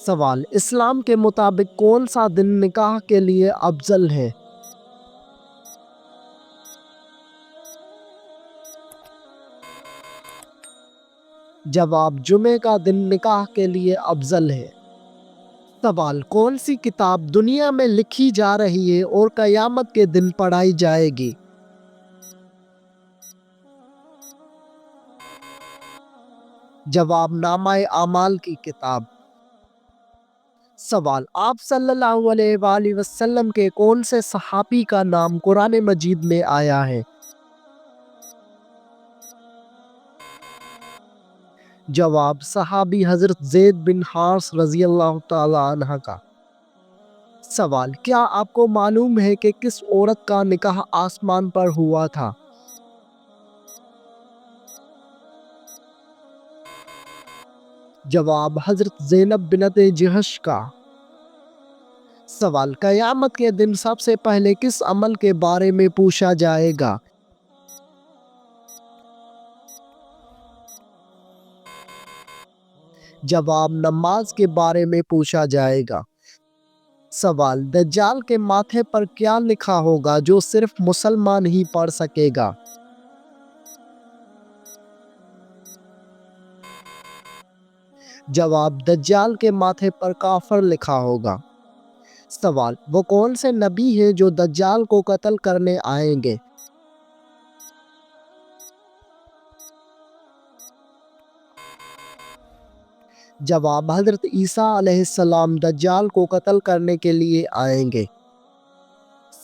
سوال، اسلام کے مطابق کون سا دن نکاح کے لیے افضل ہے؟ جواب، جمعے کا دن نکاح کے لیے افضل ہے۔ سوال، کون سی کتاب دنیا میں لکھی جا رہی ہے اور قیامت کے دن پڑھائی جائے گی؟ جواب، نامہ اعمال کی کتاب۔ سوال، آپ صلی اللہ علیہ وآلہ وسلم کے کون سے صحابی کا نام قرآن مجید میں آیا ہے؟ جواب، صحابی حضرت زید بن حارث رضی اللہ تعالیٰ عنہ کا۔ سوال، کیا آپ کو معلوم ہے کہ کس عورت کا نکاح آسمان پر ہوا تھا؟ جواب، حضرت زینب بنت جحش کا۔ سوال، قیامت کے دن سب سے پہلے کس عمل کے بارے میں پوچھا جائے گا؟ جواب، نماز کے بارے میں پوچھا جائے گا۔ سوال، دجال کے ماتھے پر کیا لکھا ہوگا جو صرف مسلمان ہی پڑھ سکے گا؟ جواب، دجال کے ماتھے پر کافر لکھا ہوگا۔ سوال، وہ کون سے نبی ہیں جو دجال کو قتل کرنے آئیں گے؟ جواب، حضرت عیسیٰ علیہ السلام دجال کو قتل کرنے کے لیے آئیں گے۔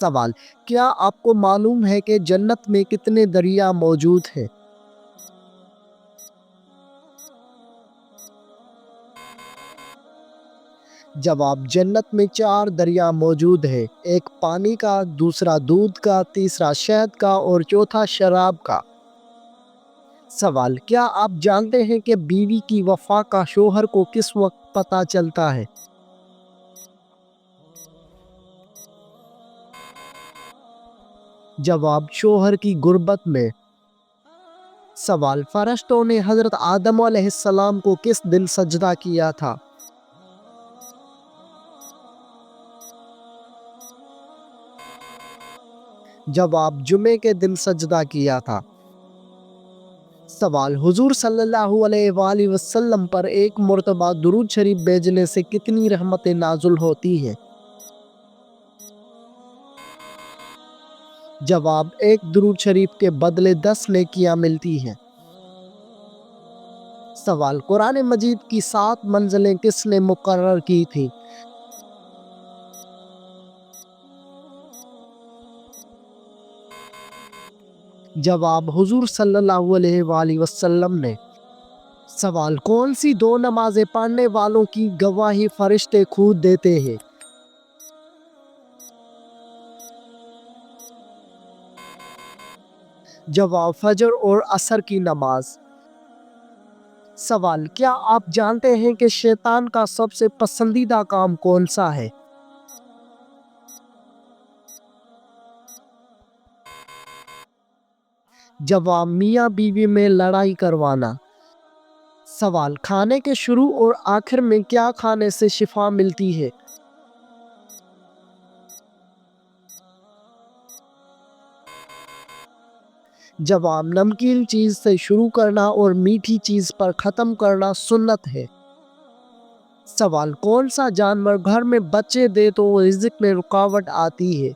سوال، کیا آپ کو معلوم ہے کہ جنت میں کتنے دریا موجود ہیں؟ جواب، جنت میں 4 دریا موجود ہیں، ایک پانی کا، دوسرا دودھ کا، تیسرا شہد کا اور چوتھا شراب کا۔ سوال، کیا آپ جانتے ہیں کہ بیوی کی وفا کا شوہر کو کس وقت پتہ چلتا ہے؟ جواب، شوہر کی غربت میں۔ سوال، فرشتوں نے حضرت آدم علیہ السلام کو کس دن سجدہ کیا تھا؟ جواب، جمعے کے دن سجدہ کیا تھا۔ سوال، حضور صلی اللہ علیہ وآلہ وسلم پر ایک مرتبہ درود شریف بھیجنے سے کتنی رحمتیں نازل ہوتی ہیں؟ جواب، ایک درود شریف کے بدلے 10 نیکیاں ملتی ہیں۔ سوال، قرآن مجید کی 7 منزلیں کس نے مقرر کی تھیں؟ جواب، حضور صلی اللہ علیہ وآلہ وسلم نے۔ سوال، کون سی 2 نمازیں پڑھنے والوں کی گواہی فرشتے خود دیتے ہیں؟ جواب، فجر اور عصر کی نماز۔ سوال، کیا آپ جانتے ہیں کہ شیطان کا سب سے پسندیدہ کام کون سا ہے؟ جواب، میاں بیوی میں لڑائی کروانا۔ سوال، کھانے کے شروع اور آخر میں کیا کھانے سے شفا ملتی ہے؟ جواب، نمکین چیز سے شروع کرنا اور میٹھی چیز پر ختم کرنا سنت ہے۔ سوال، کون سا جانور گھر میں بچے دے تو رزق میں رکاوٹ آتی ہے؟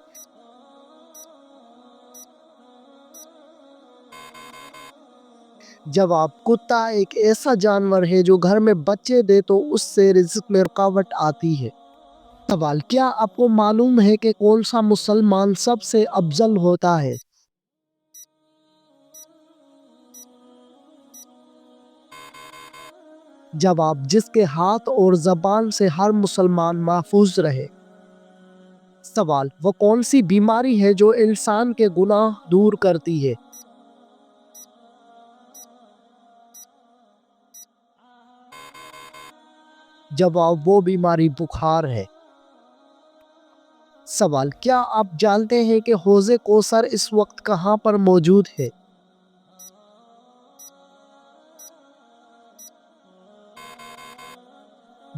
جواب، کتا ایک ایسا جانور ہے جو گھر میں بچے دے تو اس سے رزق میں رکاوٹ آتی ہے۔ سوال، کیا آپ کو معلوم ہے کہ کون سا مسلمان سب سے افضل ہوتا ہے؟ جواب، جس کے ہاتھ اور زبان سے ہر مسلمان محفوظ رہے۔ سوال، وہ کون سی بیماری ہے جو انسان کے گناہ دور کرتی ہے؟ جواب، وہ بیماری بخار ہے۔ سوال، کیا آپ جانتے ہیں کہ حوض کوثر اس وقت کہاں پر موجود ہے؟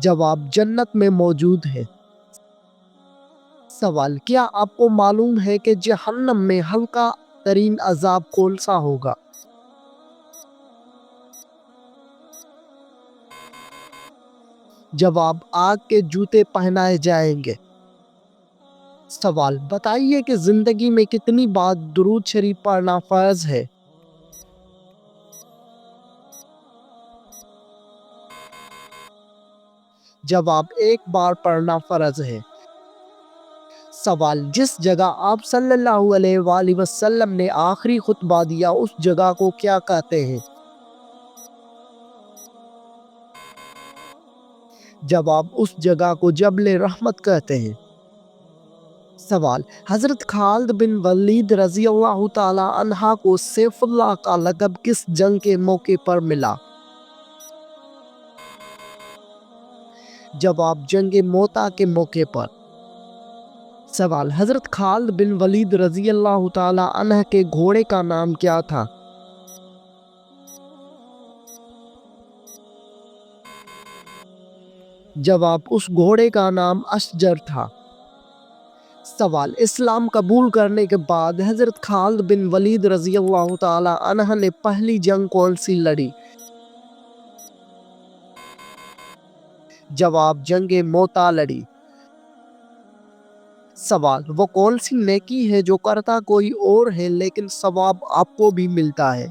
جواب جنت میں موجود ہے۔ سوال کیا آپ کو معلوم ہے کہ جہنم میں ہلکا ترین عذاب کون سا ہوگا؟ جواب آگ کے جوتے پہنائے جائیں گے۔ سوال بتائیے کہ زندگی میں کتنی بار درود شریف پڑھنا فرض ہے؟ جواب ایک بار پڑھنا فرض ہے۔ سوال جس جگہ آپ صلی اللہ علیہ وآلہ وسلم نے آخری خطبہ دیا اس جگہ کو کیا کہتے ہیں؟ جواب اس جگہ کو جبل رحمت کہتے ہیں۔ سوال حضرت خالد بن ولید رضی اللہ تعالی عنہ کو سیف اللہ کا لقب کس جنگ کے موقع پر ملا؟ جواب جنگ موتا کے موقع پر۔ سوال حضرت خالد بن ولید رضی اللہ تعالی عنہ کے گھوڑے کا نام کیا تھا؟ جواب اس گھوڑے کا نام اشجر تھا۔ سوال اسلام قبول کرنے کے بعد حضرت خالد بن ولید رضی اللہ تعالی عنہ نے پہلی جنگ کون سی لڑی؟ جواب جنگ موتا لڑی۔ سوال وہ کون سی نیکی ہے جو کرتا کوئی اور ہے لیکن ثواب آپ کو بھی ملتا ہے؟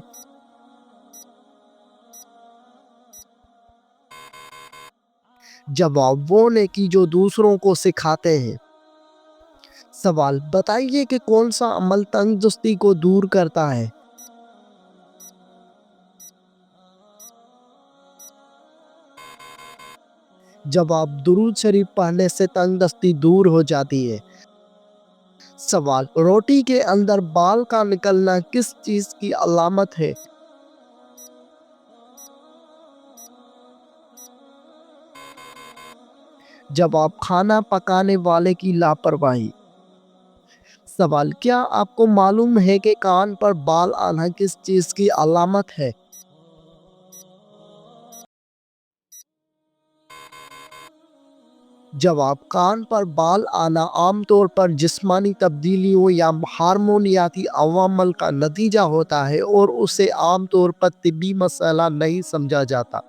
جواب وہ نیکی جو دوسروں کو سکھاتے ہیں۔ سوال بتائیے کہ کون سا عمل تنگ دستی کو دور کرتا ہے؟ جواب درود شریف پڑھنے سے تنگ دستی دور ہو جاتی ہے۔ سوال روٹی کے اندر بال کا نکلنا کس چیز کی علامت ہے؟ جواب کھانا پکانے والے کی لاپرواہی۔ سوال کیا آپ کو معلوم ہے کہ کان پر بال آنا کس چیز کی علامت ہے؟ جواب کان پر بال آنا عام طور پر جسمانی تبدیلیوں یا ہارمونیاتی عوامل کا نتیجہ ہوتا ہے اور اسے عام طور پر طبی مسئلہ نہیں سمجھا جاتا۔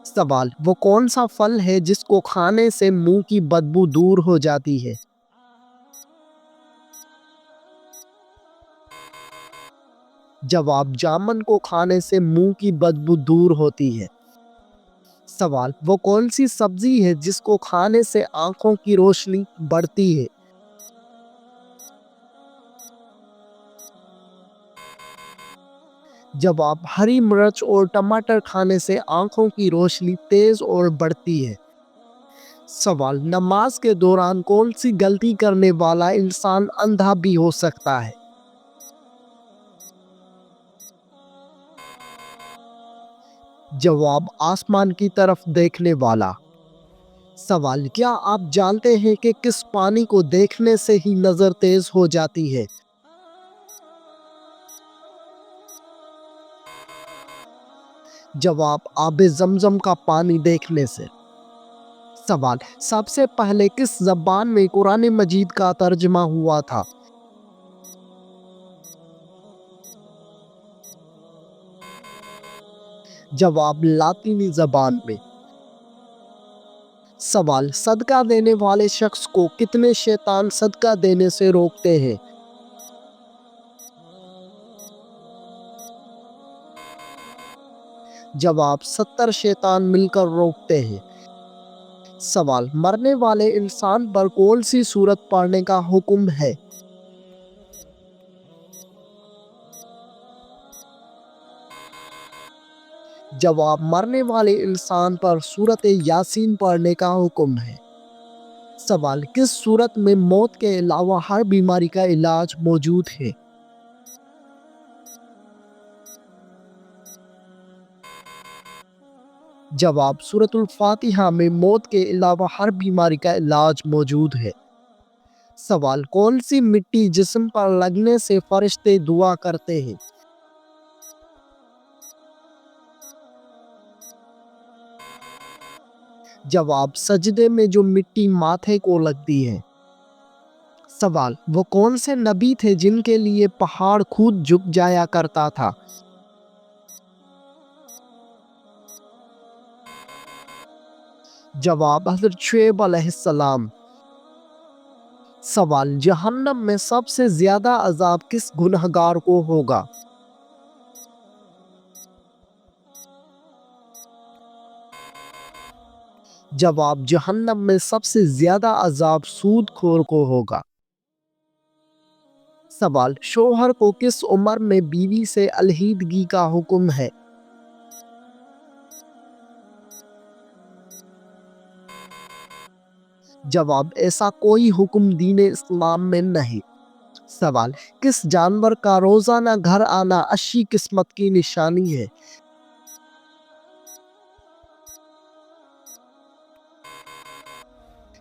سوال وہ کون سا پھل ہے جس کو کھانے سے منہ کی بدبو دور ہو جاتی ہے؟ جواب جامن کو کھانے سے منہ کی بدبو دور ہوتی ہے۔ سوال وہ کون سی سبزی ہے جس کو کھانے سے آنکھوں کی روشنی بڑھتی ہے؟ جواب ہری مرچ اور ٹماٹر کھانے سے آنکھوں کی روشنی تیز اور بڑھتی ہے۔ سوال نماز کے دوران کون سی غلطی کرنے والا انسان اندھا بھی ہو سکتا ہے؟ جواب آسمان کی طرف دیکھنے والا۔ سوال کیا آپ جانتے ہیں کہ کس پانی کو دیکھنے سے ہی نظر تیز ہو جاتی ہے؟ جواب آب زمزم کا پانی دیکھنے سے۔ سوال سب سے پہلے کس زبان میں قرآن مجید کا ترجمہ ہوا تھا؟ جواب لاطینی زبان میں۔ سوال صدقہ دینے والے شخص کو کتنے شیطان صدقہ دینے سے روکتے ہیں؟ جواب 70 شیطان مل کر روکتے ہیں۔ سوال مرنے والے انسان پر کون سی سورت پڑھنے کا حکم ہے؟ جواب مرنے والے انسان پر سورت یاسین پڑھنے کا حکم ہے۔ سوال کس سورت میں موت کے علاوہ ہر بیماری کا علاج موجود ہے؟ جواب سورۃ الفاتحہ میں موت کے علاوہ ہر بیماری کا علاج موجود ہے۔ سوال کون سی مٹی جسم پر لگنے سے فرشتے دعا کرتے ہیں؟ جواب سجدے میں جو مٹی ماتھے کو لگتی ہے۔ سوال وہ کون سے نبی تھے جن کے لیے پہاڑ خود جھک جایا کرتا تھا؟ جواب حضرت شعیب علیہ السلام۔ سوال جہنم میں سب سے زیادہ عذاب کس گنہگار کو ہوگا؟ جواب جہنم میں سب سے زیادہ عذاب سود خور کو ہوگا۔ سوال شوہر کو کس عمر میں بیوی سے علیحدگی کا حکم ہے؟ جواب ایسا کوئی حکم دین اسلام میں نہیں۔ سوال کس جانور کا روزانہ گھر آنا اچھی قسمت کی نشانی ہے؟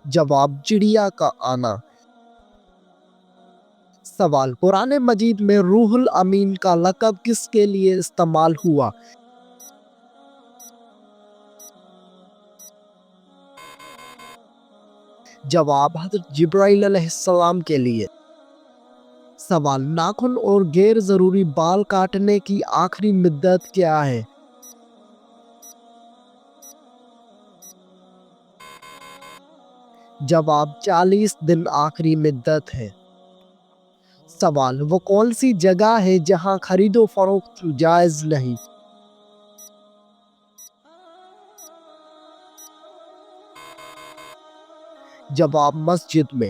جواب چڑیا کا آنا۔ سوال قرآن مجید میں روح الامین کا لقب کس کے لیے استعمال ہوا؟ جواب حضرت جبرائیل علیہ السلام کے لیے۔ سوال ناخن اور غیر ضروری بال کاٹنے کی آخری مدت کیا ہے؟ جواب 40 دن آخری مدت ہے۔ سوال وہ کون سی جگہ ہے جہاں خرید و فروخت جائز نہیں؟ جواب مسجد میں۔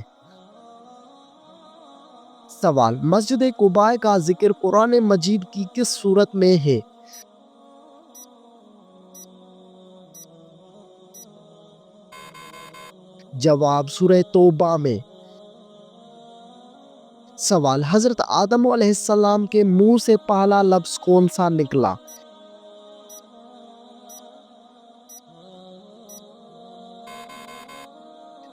سوال مسجد قباء کا ذکر قرآن مجید کی کس سورت میں ہے؟ جواب سورہ توبہ میں۔ سوال حضرت آدم علیہ السلام کے منہ سے پہلا لفظ کون سا نکلا؟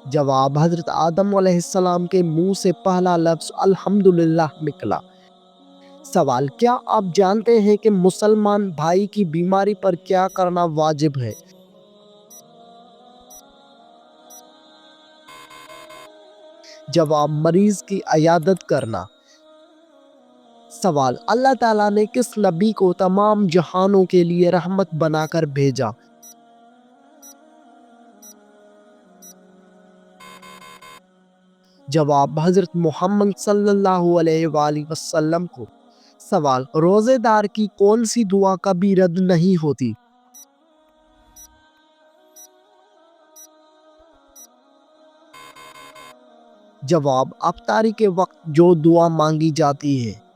جواب حضرت آدم علیہ السلام کے منہ سے پہلا لفظ الحمدللہ نکلا۔ سوال کیا آپ جانتے ہیں کہ مسلمان بھائی کی بیماری پر کیا کرنا واجب ہے؟ جواب مریض کی عیادت کرنا۔ سوال اللہ تعالیٰ نے کس نبی کو تمام جہانوں کے لیے رحمت بنا کر بھیجا؟ جواب حضرت محمد صلی اللہ علیہ وآلہ وسلم کو۔ سوال روزے دار کی کون سی دعا کبھی رد نہیں ہوتی؟ جواب افطاری کے وقت جو دعا مانگی جاتی ہے۔